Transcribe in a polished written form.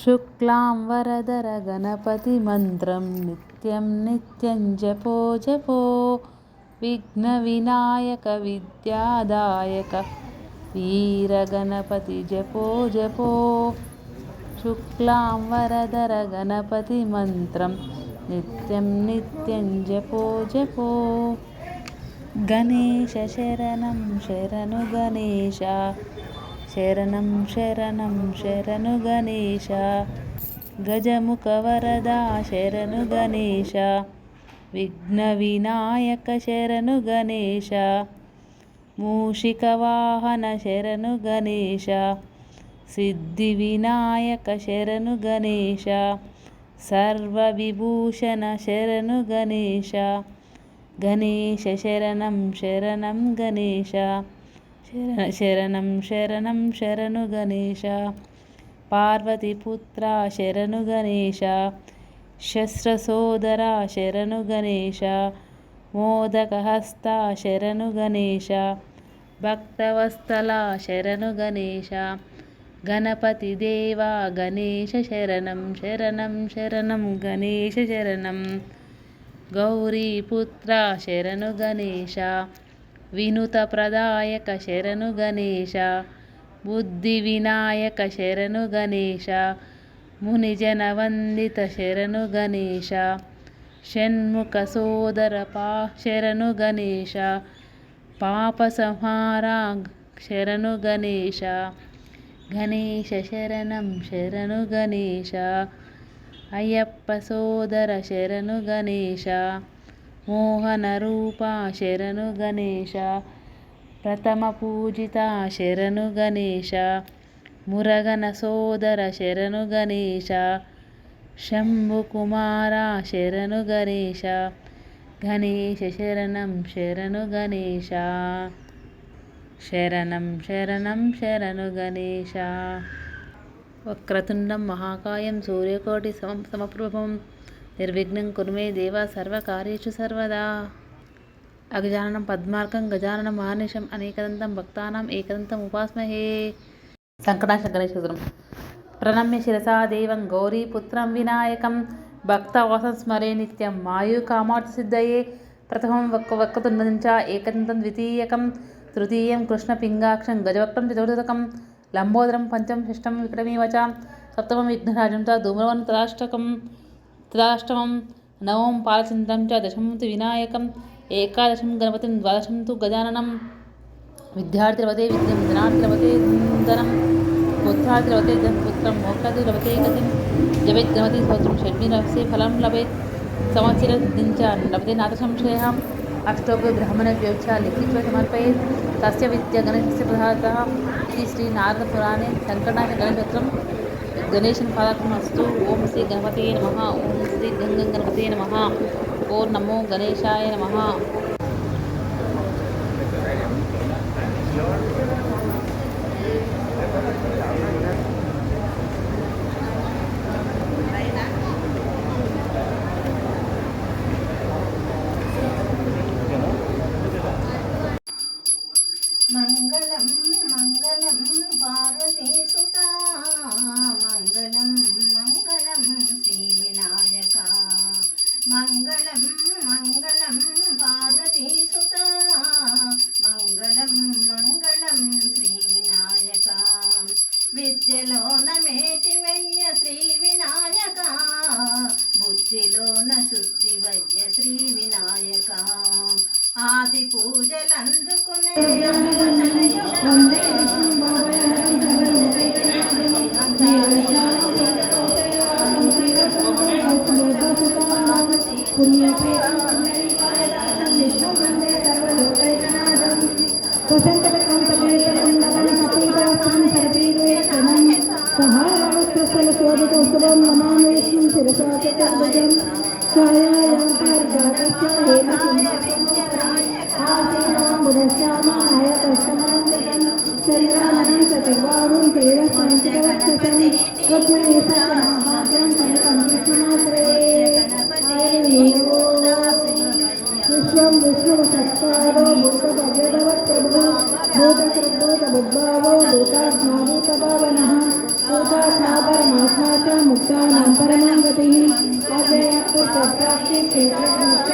शुक्लां वरदर गणपतिमन्त्रं नित्यं नित्यं जपो जपो विघ्नविनायक विद्यादायक वीरगणपति जपो जपो शुक्लां वरदर गणपतिमन्त्रं नित्यं नित्यं जपो जपो गणेश शरणं शरणु गणेश शरणं शरणं शरणु गणेश गजमुखवरदा शरणु गणेश विघ्नविनायक शरणु गणेश मूषिकवाहन शरणु गणेश सिद्धिविनायक शरणु गणेश सर्वविभूषण शरणु गणेश गणेश शरणं शरणं गणेश शरणं शरणं शरणु गणेश पार्वतीपुत्रा शरणु गणेश शस्त्रसोदरा शरणु गणेश मोदकहस्ता शरणु गणेश भक्तवत्सला शरणु गणेश गणपतिदेवा गणेश शरणं शरणं शरणं गणेश शरणं गौरीपुत्रा शरणु गणेश विनुतप्रदायक शरणु गणेश बुद्धिविनायक शरणु गणेश मुनिजनवन्दित शरणु गणेश षण्मुखसोदर शरणु गणेश पापसंहारा शरणु गणेश गणेश शरणं शरणु गणेश अय्यप्प सोदर शरणु गणेश मोहनरूपा शरणु गणेश प्रथमपूजिता शरणु गणेश मुरगन सोदर शरणु गणेश शम्भुकुमारा शरणु गणेश गणेश शरणं शरणु गणेश शरणं शरणं शरणु गणेश वक्रतुण्डं महाकायं सूर्यकोटि समप्रभं निर्विघ्नं कुरु मे देव सर्वकार्येषु सर्वदा अगजाननं पद्मार्कं गजाननं महानिशम् अनेकदन्तं भक्तानाम् एकदन्तम् उपास्महे संकटाशक गणेशोत्सवं प्रणम्य शिरसा देवं गौरीपुत्रं विनायकं भक्तवासं स्मरे नित्यं मायुकामार्थसिद्धये प्रथमं वक्रतुण्डं च एकदन्तं द्वितीयकं तृतीयं कृष्णपिङ्गाक्षं गजवक्त्रं चतुर्थकं लम्बोदरं पंचम षष्ठं विक्रमीव च सप्तमं विघ्नराजं च धूम्रवनं तदाष्टमं नवमं पालचन्द्रं च दशमं तु विनायकम् एकादशं गणपतिं द्वादशं तु गजाननं विद्यार्थिलवते विद्यं धनार्थिलवते धनं पुत्रार्थिलवते धनपुत्रं मोक्षार्थिलवते गतिं जपेत् गणपति स्तोत्रं षड्विरस्य फलं लभेत् संवत्सरसिद्धिं च लभते नाथसंशयः अष्टोग्रब्राह्मणेभ्योश्च लिखित्वा समर्पयेत् तस्य विद्या गणेशस्य प्रधानतः इति श्रीनारदपुराणे संकटाशकगणेशोत्सवं गणेशपादार्थमस्तु। ओं श्री गणपतये नमः। ओं श्री गणपतये नमः। ओं नमो गणेशाय नमः। मंगलम मंगलम पार्वतीसुता मंगलम मंगलम श्री विनायका मंगलम मंगलम पार्वतीसुता मंगलम मंगलम श्री विनायका विद्यलोन मेटिवయ్య श्री विनायका बुद्धिलोन शुद्धिवయ్య श्री विनायका आदि पूजలందుకునే विश्वं विष्णुसत्कारो भूतभव्यदवत्प्रभुः भूतकृद्भूतबुद्भावो भूतात्मा भूतभावनः भूतात्मा परमात्मा च పుత్రప్రాప్తి క్షేత్రజ్ఞ